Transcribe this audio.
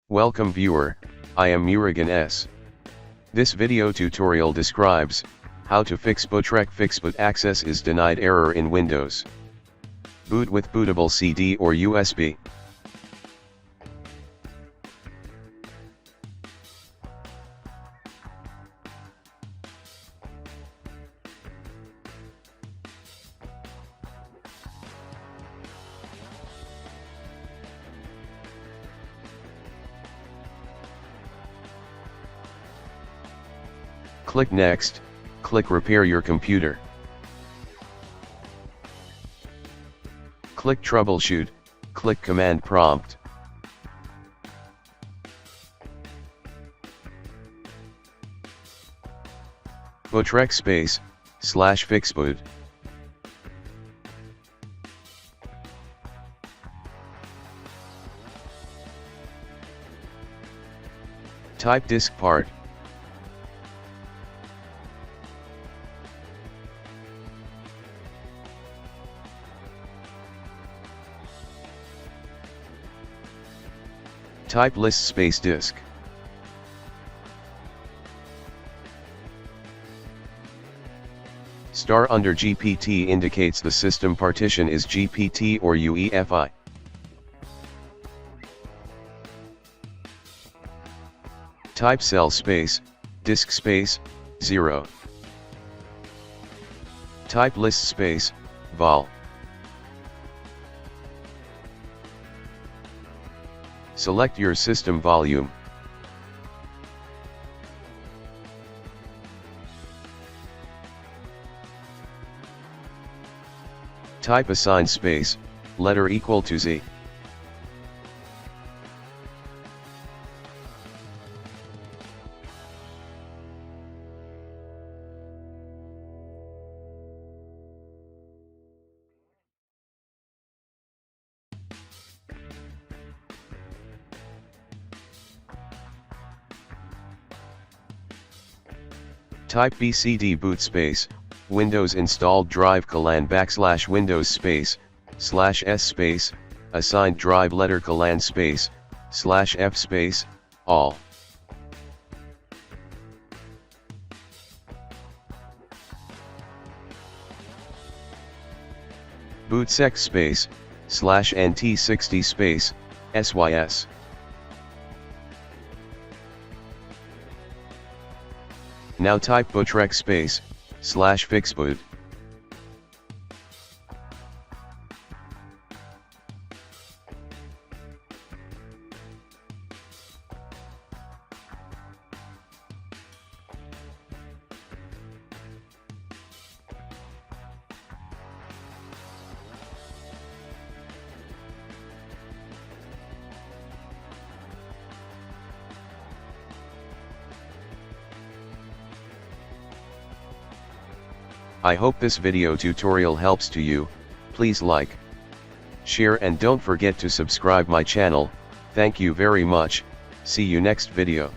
Welcome viewer, I am Murugan S. This video tutorial describes how to fix Bootrec Fixboot access is denied error in Windows. Boot with bootable CD or USB. Click Next, click Repair your computer. Click Troubleshoot, click Command Prompt. Bootrec /Fixboot. Type Diskpart. Type list disk. Star under GPT indicates the system partition is GPT or UEFI. Type cell disk 0. Type list vol. Select your system volume. Type assign letter equal to Z. Type bcd boot Windows installed drive colon /Windows /s assigned drive letter colon /f all. Bootsec /NT60 sys. Now type Bootrec /Fixboot. I hope this video tutorial helps to you. Please like, share and don't forget to subscribe my channel. Thank you very much. See you next video.